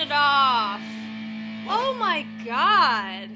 it off. Oh my god.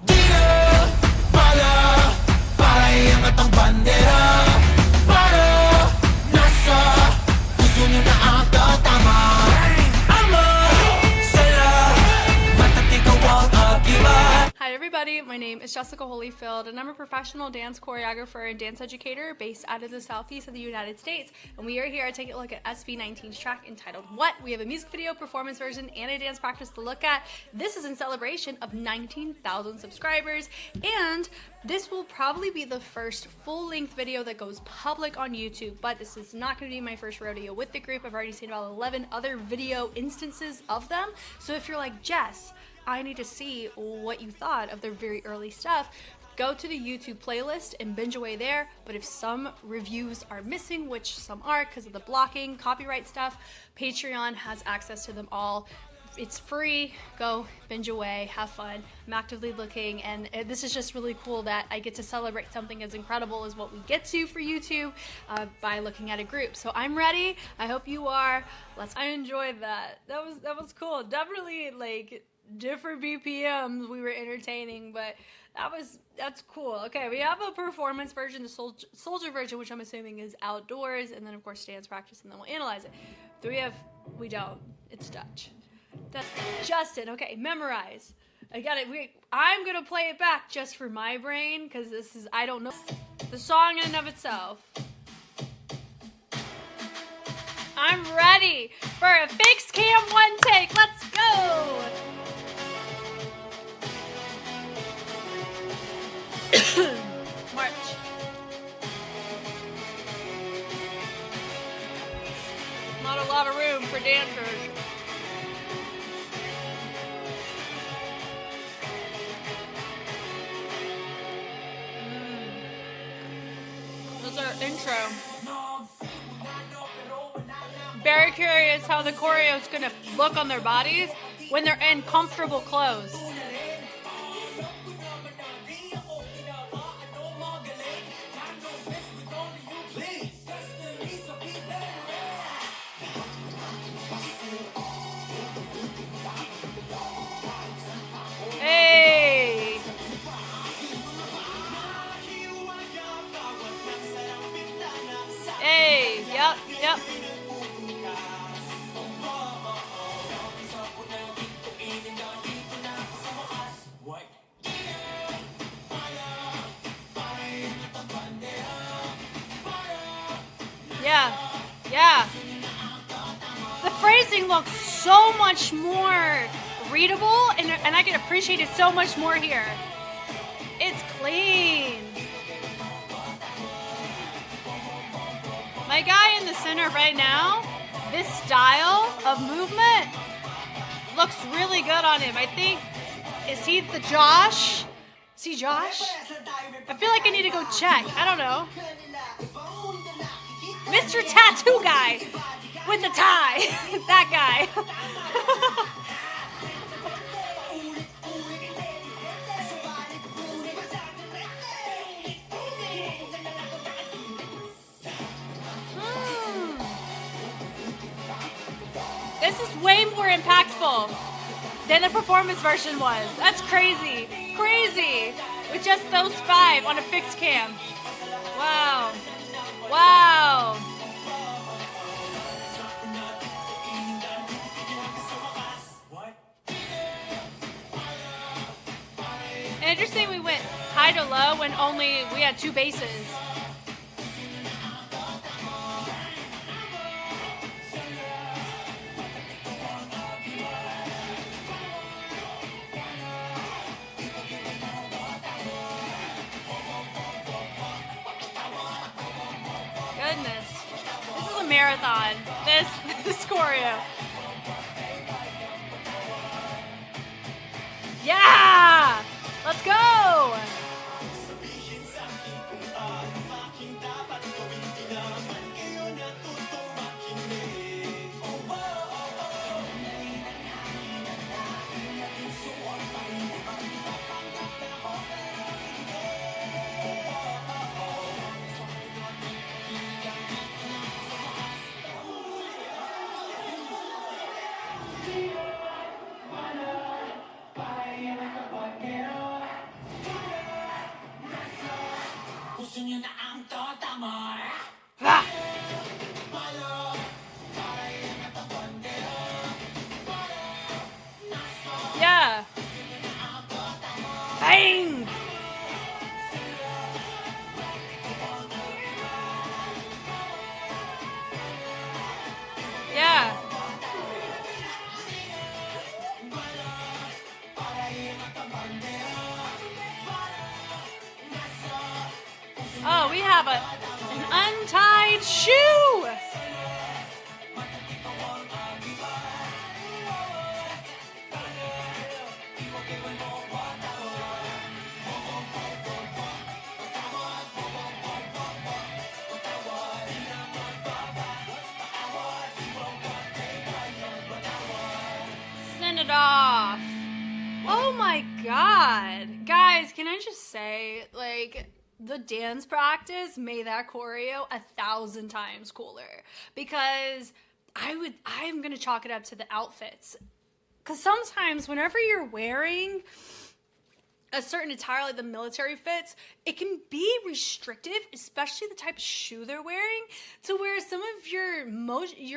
Hi everybody, my name is Jessica Holyfield and I'm a professional dance choreographer and dance educator based out of the southeast of the United States, and we are here to take a look at SB19's track entitled What? We have a music video, performance version, and a dance practice to look at. This is in celebration of 19,000 subscribers, and this will probably be the first full-length video that goes public on YouTube, but this is not going to be my first rodeo with the group. I've already seen about 11 other video instances of them, so if you're like, Jess, I need to see what you thought of their very early stuff, go to the YouTube playlist and binge away there. But if some reviews are missing, which some are because of the blocking, copyright stuff, Patreon has access to them all. It's free. Go binge away, have fun. I'm actively looking, and this is just really cool that I get to celebrate something as incredible as what we get to for YouTube by looking at a group. So I'm ready. I hope you are. I enjoyed that. That was cool. Definitely like different BPMs. We were entertaining, but that's cool. Okay, we have a performance version, the soldier version, which I'm assuming is outdoors, and then of course dance practice, and then we'll analyze it. We don't. It's Dutch. Justin, okay, memorize. I got it. I'm gonna play it back just for my brain, because I don't know the song in and of itself. I'm ready for a fixed cam one take. Let's go. March. Not a lot of room for dancers. Those are intro. Very curious how the choreo is gonna look on their bodies when they're in comfortable clothes. Hey! Hey! Yep. Yeah. The phrasing looks so much more readable, and I can appreciate it so much more here. It's clean. My guy in the center right now, this style of movement looks really good on him. I think, is he the Josh? Is he Josh? I feel like I need to go check. I don't know. Mr. Tattoo Guy with the tie. That guy. This is way more impactful than the performance version was. That's crazy. Crazy. With just those 5 on a fixed cam. Wow. And interesting, we went high to low when we had 2 basses. Goodness. This is a marathon. This choreo. Yeah! Let's go! have an untied shoe. Send it off. Oh my God. Guys, can I just say, like, the dance practice made that choreo 1,000 times cooler, because I'm gonna chalk it up to the outfits. Because sometimes whenever you're wearing a certain attire like the military fits, it can be restrictive, especially the type of shoe they're wearing, to where some of your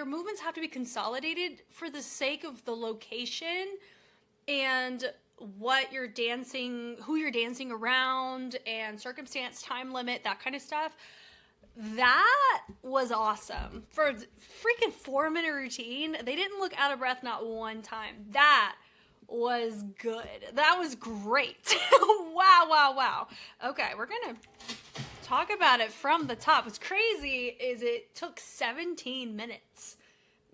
movements have to be consolidated for the sake of the location and what you're dancing, who you're dancing around, and circumstance, time limit, that kind of stuff. That was awesome. For a freaking 4-minute routine, they didn't look out of breath not one time. That was good. That was great. Wow. Okay, we're gonna talk about it from the top. What's crazy is it took 17 minutes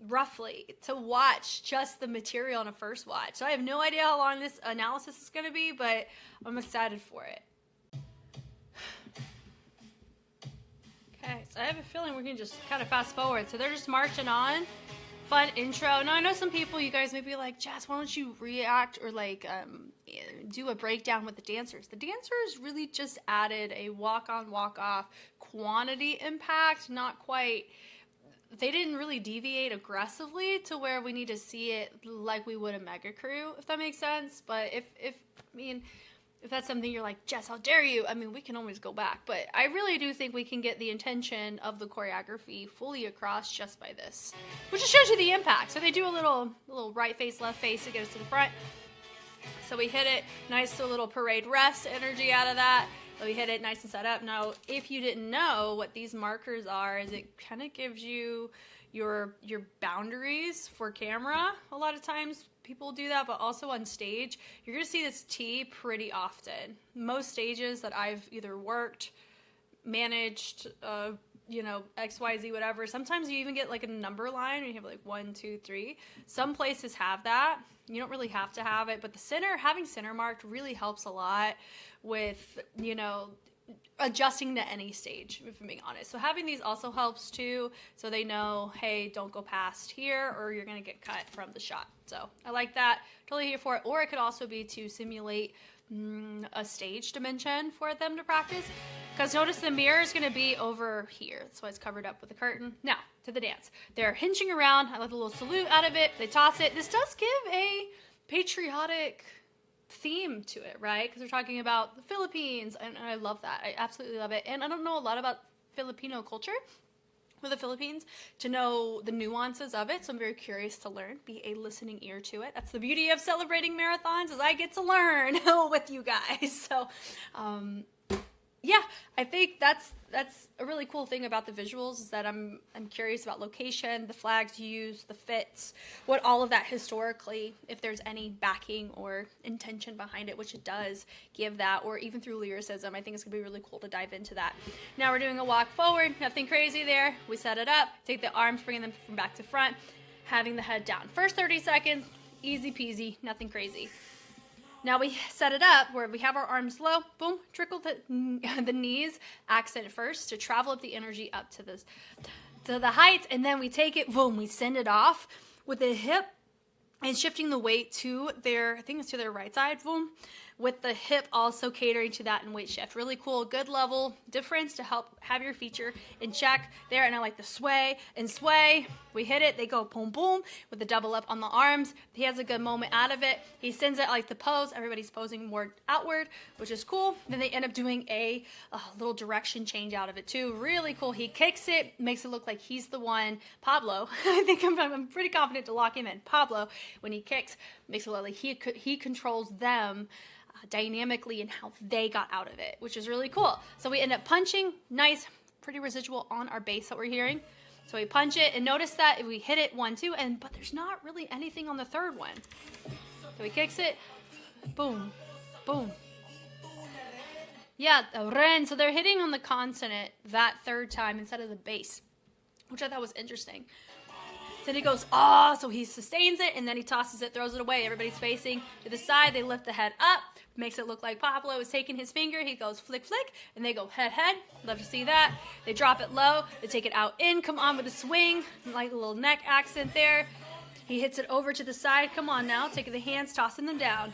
roughly to watch just the material on a first watch. So I have no idea how long this analysis is going to be, but I'm excited for it. Okay, so I have a feeling we're going to just kind of fast forward. So they're just marching on. Fun intro. Now I know some people, you guys may be like, Jess, why don't you react or like do a breakdown with the dancers? The dancers really just added a walk on, walk off quantity impact, not quite. They didn't really deviate aggressively to where we need to see it like we would a mega crew, if that makes sense. But if that's something you're like, Jess, how dare you? I mean, we can always go back. But I really do think we can get the intention of the choreography fully across just by this, which just shows you the impact. So they do a little right face, left face. It goes to the front. So we hit it nice, so a little parade rest energy out of that. We hit it nice and set up. Now, if you didn't know what these markers are, is it kind of gives you your boundaries for camera. A lot of times people do that, but also on stage, you're going to see this T pretty often. Most stages that I've either worked, managed, XYZ, whatever. Sometimes you even get like a number line and you have like 1, 2, 3. Some places have that. You don't really have to have it, but having center marked really helps a lot with, adjusting to any stage, if I'm being honest. So having these also helps too, so they know, hey, don't go past here or you're going to get cut from the shot. So I like that. Totally here for it. Or it could also be to simulate a stage dimension for them to practice. Because notice the mirror is going to be over here. That's why it's covered up with a curtain. Now, to the dance. They're hinging around. I like a little salute out of it. They toss it. This does give a patriotic theme to it, right? Because we're talking about the Philippines, and I love that. I absolutely love it. And I don't know a lot about Filipino culture or the Philippines to know the nuances of it, so I'm very curious to learn, be a listening ear to it. That's the beauty of celebrating marathons, is I get to learn with you guys. So yeah, I think that's a really cool thing about the visuals, is that I'm curious about location, the flags used, the fits, what all of that historically, if there's any backing or intention behind it, which it does give that, or even through lyricism. I think it's gonna be really cool to dive into that. Now we're doing a walk forward, nothing crazy there. We set it up, take the arms, bringing them from back to front, having the head down. First 30 seconds, easy peasy, nothing crazy. Now we set it up where we have our arms low, boom, trickle the knees, accent first to travel up the energy up to the heights, and then we take it, boom, we send it off with the hip and shifting the weight to their, I think it's to their right side, boom, with the hip also catering to that and weight shift. Really cool, good level difference to help have your feature in check there. And I like the sway and sway. We hit it, they go boom, boom, with the double up on the arms. He has a good moment out of it. He sends it like the pose. Everybody's posing more outward, which is cool. Then they end up doing a little direction change out of it too. Really cool. He kicks it, makes it look like he's the one. Pablo, I think I'm pretty confident to lock him in. Pablo, when he kicks, makes it look like he controls them dynamically and how they got out of it, which is really cool. So we end up punching, nice, pretty residual on our bass that we're hearing. So we punch it, and notice that we hit it 1, 2, but there's not really anything on the third one. So he kicks it, boom, boom, Yeah, ren. So they're hitting on the consonant that third time instead of the bass, which I thought was interesting. Then he goes, ah, so he sustains it, and then he tosses it, throws it away. Everybody's facing to the side. They lift the head up, makes it look like Pablo is taking his finger. He goes flick, flick, and they go head, head. Love to see that. They drop it low. They take it out in. Come on with a swing, like a little neck accent there. He hits it over to the side. Come on now. Taking the hands, tossing them down.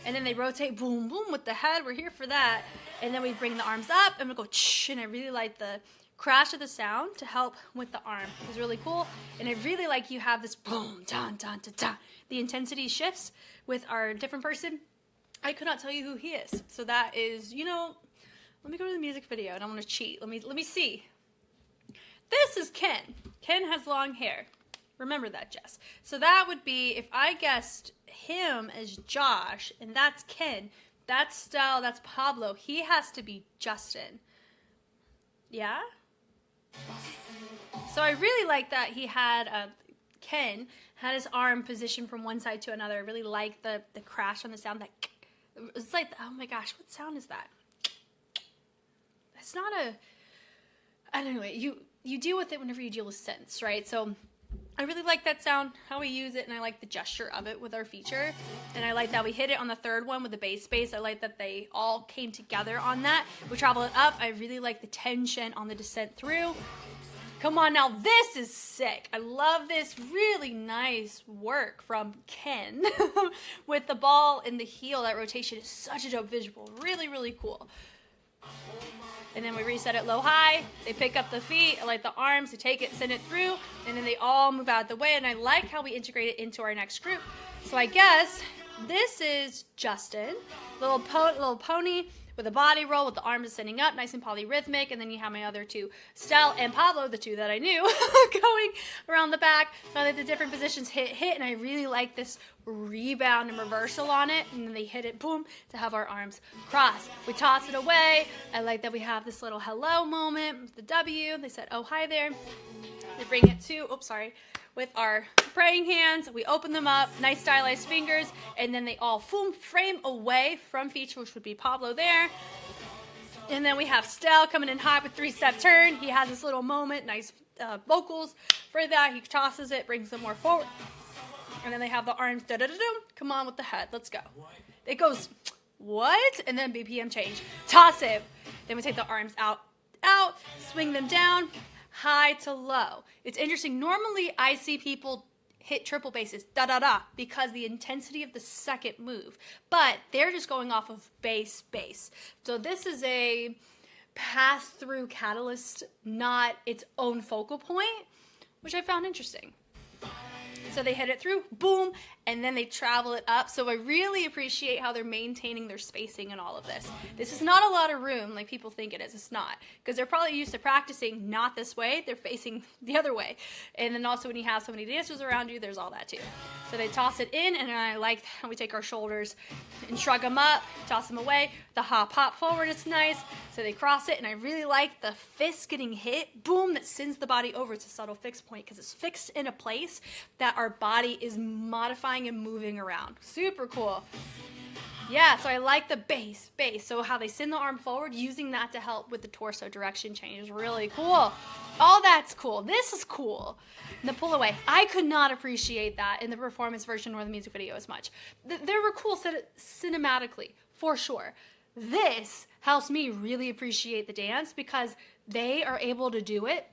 And then they rotate, boom, boom, with the head. We're here for that. And then we bring the arms up, and we go, shh, and I really like the crash of the sound to help with the arm. It's really cool. And I really like you have this boom, dun, dun, dun, dun. The intensity shifts with our different person. I could not tell you who he is. So that is, you know, let me go to the music video, and I'm going to cheat. Let me see. This is Ken. Ken has long hair. Remember that, Jess. So that would be, if I guessed him as Josh, and that's Ken, that's STELL, that's Pablo, he has to be Justin. Yeah? So I really like that he had, Ken had his arm positioned from one side to another. I really like the crash on the sound. That it's like, oh my gosh, what sound is that? It's not a, anyway, you deal with it whenever you deal with synths, right? So I really like that sound, how we use it, and I like the gesture of it with our feature. And I like that we hit it on the third one with the bass. I like that they all came together on that. We travel it up. I really like the tension on the descent through. Come on now, this is sick. I love this really nice work from Ken with the ball and the heel. That rotation is such a dope visual. Really, really cool. And then we reset it low high. They pick up the feet. I like the arms. They take it, send it through, and then they all move out the way. And I like how we integrate it into our next group. So I guess this is Justin, little pony with a body roll with the arms ascending up, nice and polyrhythmic. And then you have my other two, STELL and Pablo, the two that I knew, going around the back. So that the different positions hit, and I really like this rebound and reversal on it. And then they hit it, boom, to have our arms cross. We toss it away. I like that we have this little hello moment with the W. They said, oh, hi there. They bring it to, oops, sorry, with our praying hands. We open them up, nice stylized fingers, and then they all frame away from feature, which would be Pablo there. And then we have STELL coming in hot with three-step turn. He has this little moment, nice vocals for that. He tosses it, brings them more forward. And then they have the arms, da-da-da-dum. Come on with the head, let's go. It goes, what? And then BPM change. Toss it. Then we take the arms out, swing them down, high to low. It's interesting. Normally, I see people hit triple basses, da-da-da, because the intensity of the second move. But they're just going off of bass, bass. So this is a pass-through catalyst, not its own focal point, which I found interesting. So they hit it through, boom, and then they travel it up. So I really appreciate how they're maintaining their spacing in all of this. This is not a lot of room like people think it is. It's not. Because they're probably used to practicing not this way. They're facing the other way. And then also when you have so many dancers around you, there's all that too. So they toss it in, and I like how we take our shoulders and shrug them up, toss them away. The hop forward is nice. So they cross it, and I really like the fist getting hit, boom, that sends the body over. It's a subtle fixed point because it's fixed in a place that our body is modifying and moving around. Super cool. Yeah, so I like the bass. So how they send the arm forward, using that to help with the torso direction change is really cool. All that's cool. This is cool. And the pull away. I could not appreciate that in the performance version or the music video as much. They were cool cinematically, for sure. This helps me really appreciate the dance because they are able to do it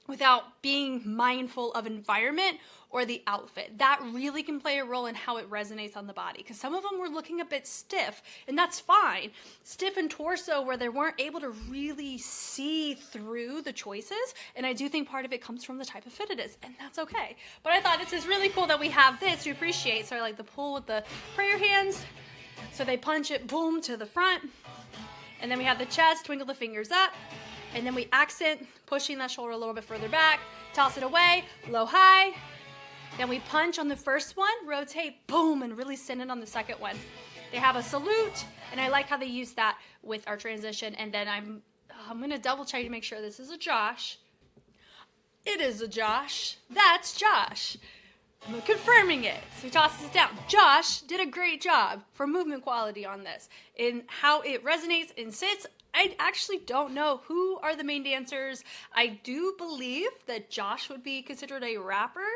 without being mindful of environment or the outfit. That really can play a role in how it resonates on the body, because some of them were looking a bit stiff, and that's fine. Stiff in torso where they weren't able to really see through the choices, and I do think part of it comes from the type of fit it is, and that's okay. But I thought this is really cool that we have this to appreciate. So I like the pull with the prayer hands. So they punch it, boom, to the front, and then we have the chest, twinkle the fingers up, and then we accent, pushing that shoulder a little bit further back, toss it away, low, high. Then we punch on the first one, rotate, boom, and really send it on the second one. They have a salute, and I like how they use that with our transition. And then I'm going to double check to make sure this is a Josh. It is a Josh. That's Josh. I'm confirming it. So he tosses it down. Josh did a great job for movement quality on this. In how it resonates and sits, I actually don't know who are the main dancers. I do believe that Josh would be considered a rapper.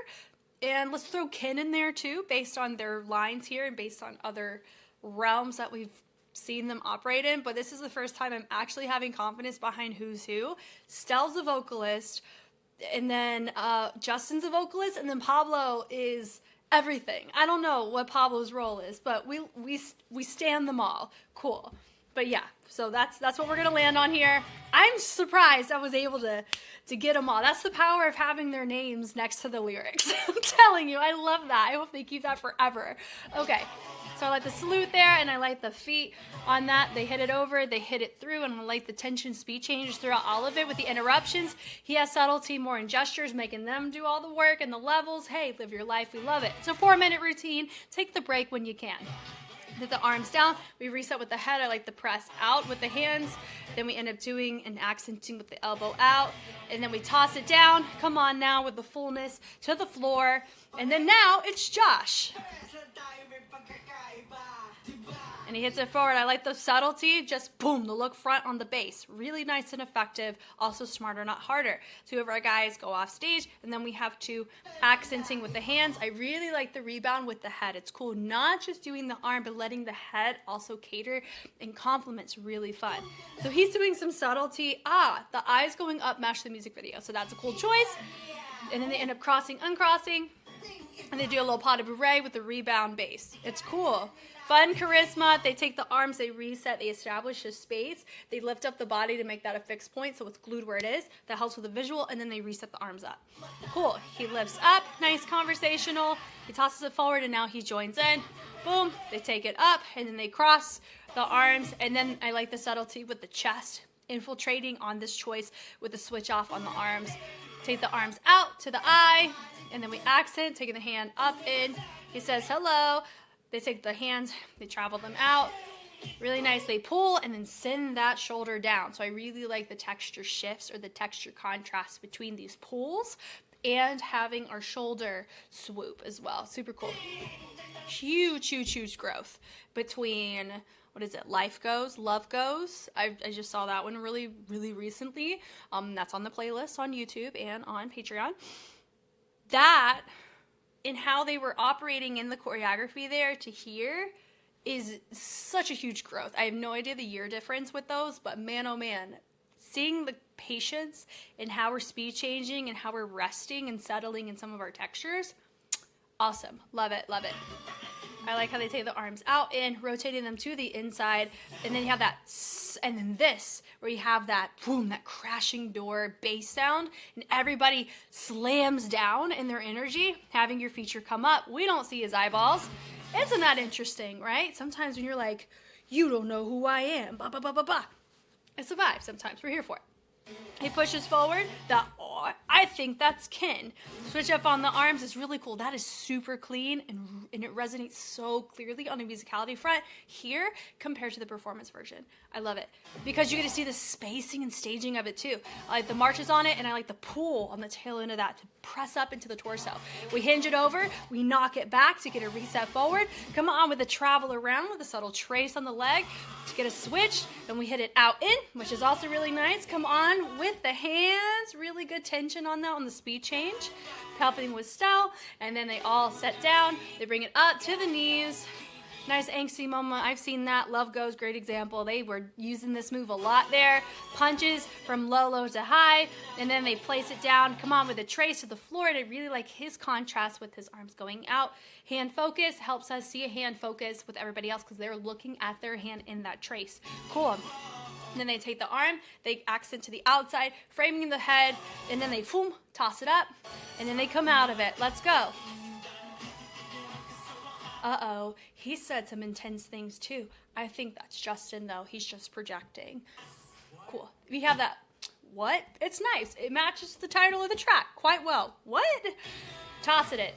And let's throw Ken in there too, based on their lines here and based on other realms that we've seen them operate in. But this is the first time I'm actually having confidence behind who's who. Stell's a vocalist, and then Justin's a vocalist, and then Pablo is everything. I don't know what Pablo's role is, but we stand them all. Cool. But yeah, so that's what we're gonna land on here. I'm surprised I was able to get them all. That's the power of having their names next to the lyrics. I'm telling you, I love that. I hope they keep that forever. Okay, so I like the salute there, and I like the feet on that. They hit it over, they hit it through, and I like the tension speed changes throughout all of it with the interruptions. He has subtlety more in gestures, making them do all the work and the levels. Hey, live your life, we love it. It's a 4-minute routine. Take the break when you can. Hit the arms down, we reset with the head. I like the press out with the hands. Then we end up doing an accenting with the elbow out. And then we toss it down. Come on now with the fullness to the floor. And then now it's Josh. And he hits it forward. I like the subtlety, just boom, the look front on the bass. Really nice and effective, also smarter, not harder. Two of our guys go off stage, and then we have two accenting with the hands. I really like the rebound with the head. It's cool, not just doing the arm, but letting the head also cater and complement's really fun. So he's doing some subtlety. The eyes going up match the music video, so that's a cool choice. And then they end up crossing, uncrossing, and they do a little pas de bourrée with the rebound bass. It's cool. Fun charisma. They take the arms, they reset, they establish a space. They lift up the body to make that a fixed point, so it's glued where it is. That helps with the visual, and then they reset the arms up. Cool. He lifts up, nice conversational. He tosses it forward, and now he joins in. Boom. They take it up, and then they cross the arms, and then I like the subtlety with the chest, infiltrating on this choice with the switch off on the arms. Take the arms out to the eye, and then we accent, taking the hand up in. He says hello. They take the hands, they travel them out. Really nice. They pull and then send that shoulder down. So I really like the texture shifts or the texture contrast between these pulls and having our shoulder swoop as well. Super cool. Huge growth between, what is it, Life Goes, Love Goes. I just saw that one really recently. That's on the playlist on YouTube and on Patreon. That, and how they were operating in the choreography there to here is such a huge growth. I have no idea the year difference with those, but man, oh man, seeing the patience and how we're speed changing and how we're resting and settling in some of our textures, awesome. Love it. I like how they take the arms out and rotating them to the inside, and then you have that, and then this, where you have that boom, that crashing door bass sound, and everybody slams down in their energy, having your feature come up. We don't see his eyeballs. Isn't that interesting, right? Sometimes when you're like, you don't know who I am, it's a vibe sometimes. We're here for it. He pushes forward. I think that's Ken. Switch up on the arms is really cool. That is super clean, and it resonates so clearly on the musicality front here compared to the performance version. I love it because you get to see the spacing and staging of it too. I like the marches on it, and I like the pull on the tail end of that to press up into the torso. We hinge it over, we knock it back to get a reset forward. Come on with the travel around with a subtle trace on the leg to get a switch, and we hit it out in, which is also really nice. Come on with the hands, really good tension on that on the speed change. Helping with STELL, and then they all set down. They bring it up to the knees. Nice angsty moment. I've seen that. Love Goes, great example. They were using this move a lot there. Punches from low to high, and then they place it down. Come on with a trace to the floor, and I really like his contrast with his arms going out. Hand focus helps us see a hand focus with everybody else because they're looking at their hand in that trace. Cool. And then they take the arm, they accent to the outside, framing the head, and then they boom, toss it up, and then they come out of it. Let's go. Uh-oh, he said some intense things too. I think that's Justin though. He's just projecting. Cool. We have that. What? It's nice. It matches the title of the track quite well. What? Toss it.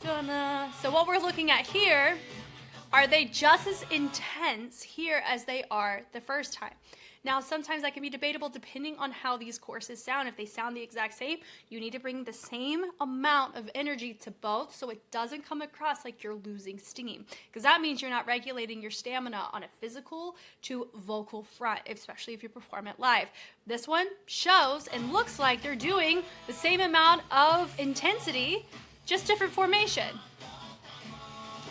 So what we're looking at here, are they just as intense here as they are the first time? Now, sometimes that can be debatable depending on how these courses sound. If they sound the exact same, you need to bring the same amount of energy to both so it doesn't come across like you're losing steam, because that means you're not regulating your stamina on a physical to vocal front, especially if you perform it live. This one shows and looks like they're doing the same amount of intensity, just different formation.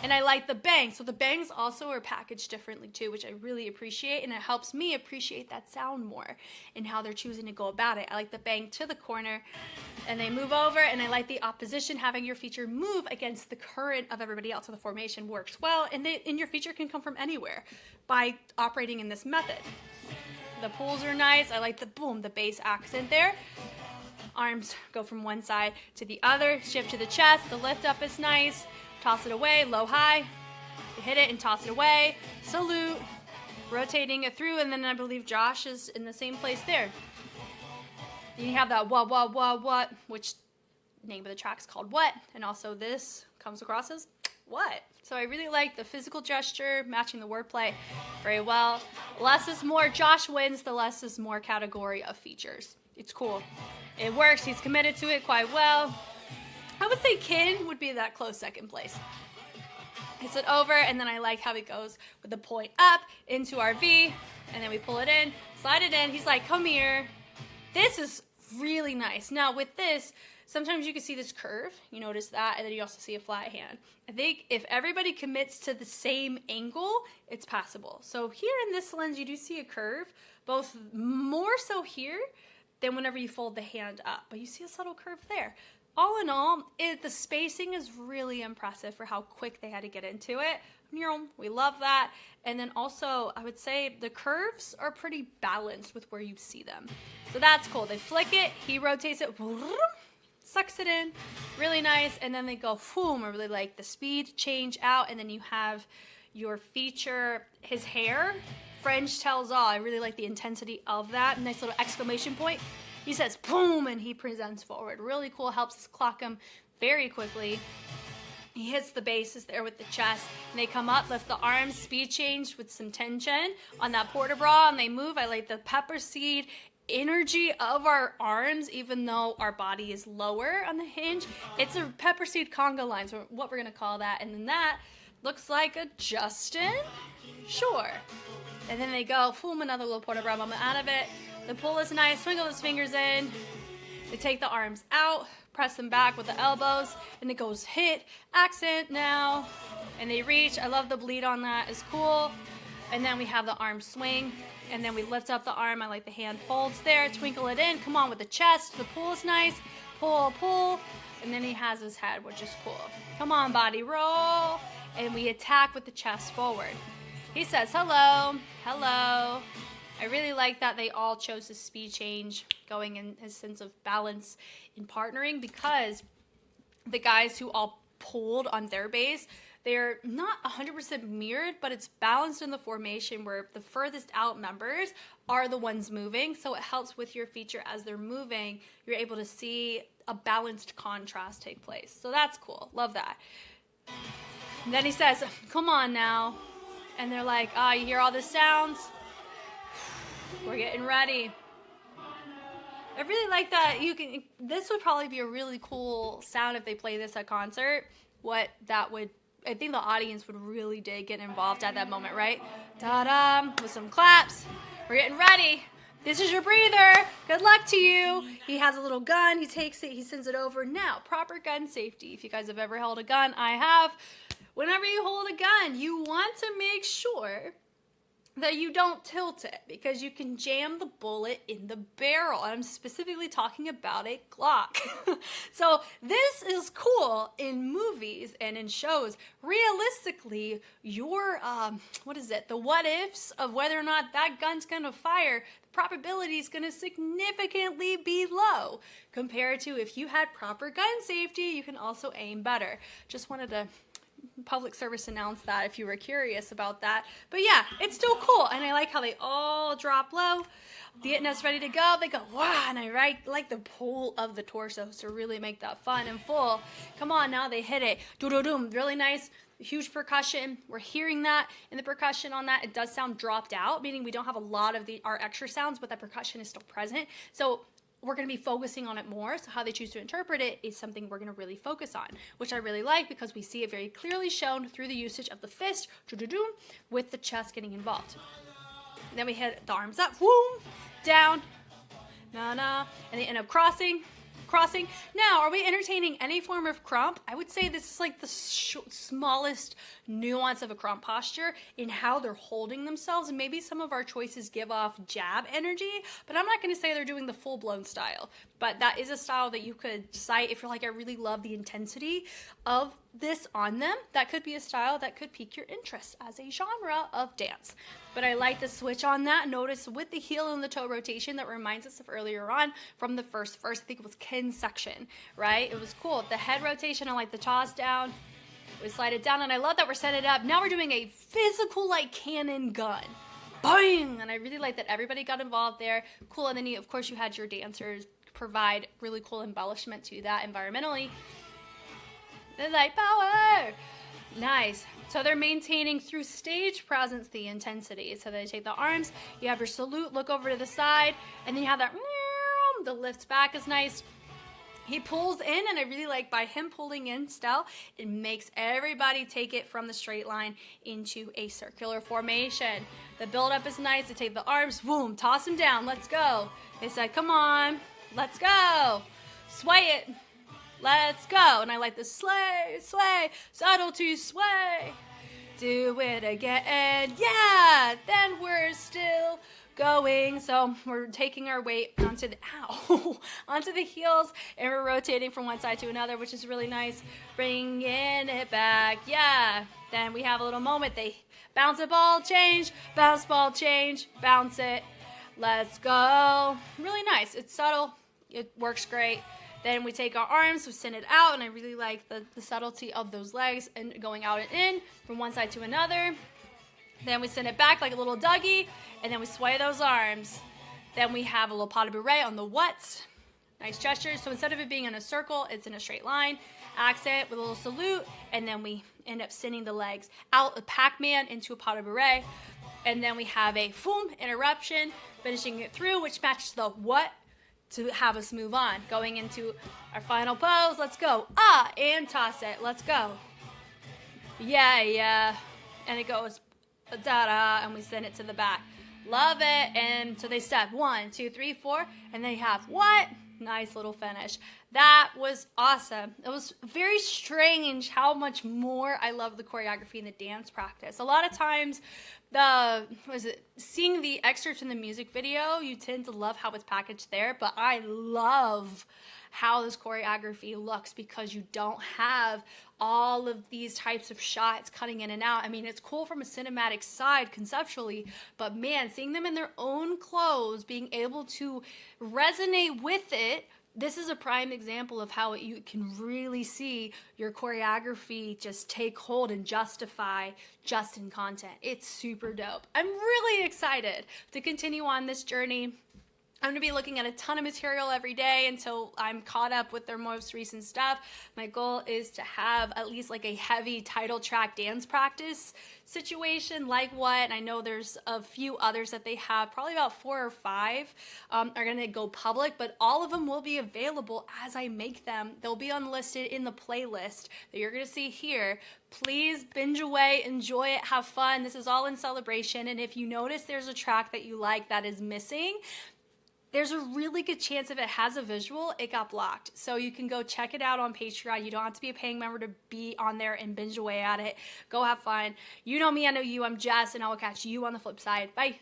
And I like the bang. So the bangs also are packaged differently too, which I really appreciate. And it helps me appreciate that sound more and how they're choosing to go about it. I like the bang to the corner and they move over, and I like the opposition, having your feature move against the current of everybody else. So the formation works well, and your feature can come from anywhere by operating in this method. The pulls are nice. I like the boom, the bass accent there. Arms go from one side to the other, shift to the chest. The lift up is nice. Toss it away, low, high. Hit it and toss it away. Salute. Rotating it through, and then I believe Josh is in the same place there. You have that what, which name of the track is called What, and also this comes across as what. So I really like the physical gesture, matching the wordplay very well. Less is more. Josh wins the less is more category of features. It's cool. It works. He's committed to it quite well. I would say Kin would be that close second place. Hits it over, and then I like how it goes with the point up into our V, and then we pull it in, slide it in. He's like, come here. This is really nice. Now with this, sometimes you can see this curve. You notice that, and then you also see a flat hand. I think if everybody commits to the same angle, it's passable. So here in this lens, you do see a curve, both more so here than whenever you fold the hand up, but you see a subtle curve there. All in all, the spacing is really impressive for how quick they had to get into it. We love that. And then also, I would say the curves are pretty balanced with where you see them. So that's cool. They flick it, he rotates it, sucks it in, really nice. And then they go, boom, I really like the speed change out. And then you have your feature, his hair, French tells all. I really like the intensity of that. Nice little exclamation point. He says, boom, and he presents forward. Really cool, helps us clock him very quickly. He hits the bases there with the chest, and they come up, lift the arms, speed change with some tension on that port bra, and they move. I like the pepper seed energy of our arms, even though our body is lower on the hinge. It's a pepper seed conga line, so what we're going to call that. And then that looks like a Justin. Sure. And then they go, boom, another little port bra moment out of it. The pull is nice, swing those fingers in. They take the arms out, press them back with the elbows, and it goes hit, accent now, and they reach. I love the bleed on that, it's cool. And then we have the arm swing, and then we lift up the arm. I like the hand folds there, twinkle it in, come on with the chest. The pull is nice, pull, and then he has his head, which is cool. Come on, body roll, and we attack with the chest forward. He says, hello. I really like that they all chose the speed change, going in a sense of balance in partnering, because the guys who all pulled on their base, they're not 100% mirrored, but it's balanced in the formation where the furthest out members are the ones moving. So it helps with your feature as they're moving. You're able to see a balanced contrast take place. So that's cool. Love that. And then he says, come on now. And they're like, you hear all the sounds? We're getting ready. I really like that. This would probably be a really cool sound if they play this at concert. I think the audience would really dig getting involved at that moment, right? Ta-da, with some claps. We're getting ready. This is your breather. Good luck to you. He has a little gun. He takes it. He sends it over. Now, proper gun safety. If you guys have ever held a gun, I have. Whenever you hold a gun, you want to make sure that you don't tilt it, because you can jam the bullet in the barrel. I'm specifically talking about a Glock. So this is cool in movies and in shows. Realistically, your, the what ifs of whether or not that gun's gonna fire, the probability is gonna significantly be low compared to if you had proper gun safety. You can also aim better. Just wanted to public service announce that if you were curious about that. But yeah, it's still cool. And I like how they all drop low. Vietnam's ready to go. They go, wow, and I like the pull of the torso to really make that fun and full. Come on, now they hit it. Do-do-doom, really nice, huge percussion. We're hearing that in the percussion on that. It does sound dropped out, meaning we don't have a lot of our extra sounds, but that percussion is still present. So we're going to be focusing on it more. So how they choose to interpret it is something we're going to really focus on, which I really like because we see it very clearly shown through the usage of the fist, do-do-doom, with the chest getting involved. And then we hit the arms up, whoom, down, na-na, and they end up crossing. Now, are we entertaining any form of crump? I would say this is like the smallest nuance of a crump posture in how they're holding themselves. And maybe some of our choices give off jab energy, but I'm not going to say they're doing the full-blown style. But that is a style that you could cite if you're like, I really love the intensity of this on them. That could be a style that could pique your interest as a genre of dance. But I like the switch on that. Notice with the heel and the toe rotation that reminds us of earlier on from the first verse. I think it was Ken's section, right? It was cool. The head rotation, I like the toss down. We slide it down, and I love that we're setting it up. Now we're doing a physical like cannon gun. Bang! And I really like that everybody got involved there. Cool. And then of course you had your dancers provide really cool embellishment to that environmentally. The light power. Nice. So they're maintaining through stage presence the intensity. So they take the arms, you have your salute, look over to the side, and then you have that, the lift back is nice. He pulls in, and I really like by him pulling in STELL, it makes everybody take it from the straight line into a circular formation. The build-up is nice. They take the arms, boom, toss them down, let's go. They said, come on, let's go. Sway it. Let's go. And I like the sway, subtlety, sway. Do it again. Yeah. Then we're still going. So we're taking our weight onto the, onto the heels, and we're rotating from one side to another, which is really nice. Bringing it back. Yeah. Then we have a little moment. They bounce a ball, change, bounce ball, change, bounce it. Let's go. Really nice. It's subtle. It works great. Then we take our arms, we send it out, and I really like the subtlety of those legs and going out and in from one side to another. Then we send it back like a little Dougie, and then we sway those arms. Then we have a little pas de bourrée on the what's. Nice gesture. So instead of it being in a circle, it's in a straight line. Accent with a little salute, and then we end up sending the legs out of Pac-Man into a pas de bourrée. And then we have a boom interruption, finishing it through, which matches the what to have us move on. Going into our final pose. Let's go. And toss it. Let's go. Yeah. And it goes da-da, and we send it to the back. Love it. And so they step 1, 2, 3, 4, and they have what? Nice little finish. That was awesome. It was very strange how much more I love the choreography and the dance practice. A lot of times, seeing the excerpts in the music video, you tend to love how it's packaged there, but I love how this choreography looks because you don't have all of these types of shots cutting in and out. I mean, it's cool from a cinematic side conceptually, but man, seeing them in their own clothes, being able to resonate with it, this is a prime example of how you can really see your choreography just take hold and justify just in content. It's super dope. I'm really excited to continue on this journey. I'm going to be looking at a ton of material every day until I'm caught up with their most recent stuff. My goal is to have at least like a heavy title track dance practice situation like what, and I know there's a few others that they have, probably about 4 or 5 are going to go public, but all of them will be available as I make them. They'll be unlisted in the playlist that you're going to see here. Please binge away, enjoy it, have fun. This is all in celebration, and if you notice there's a track that you like that is missing, there's a really good chance if it has a visual, it got blocked. So you can go check it out on Patreon. You don't have to be a paying member to be on there and binge away at it. Go have fun. You know me, I know you. I'm Jess, and I will catch you on the flip side. Bye.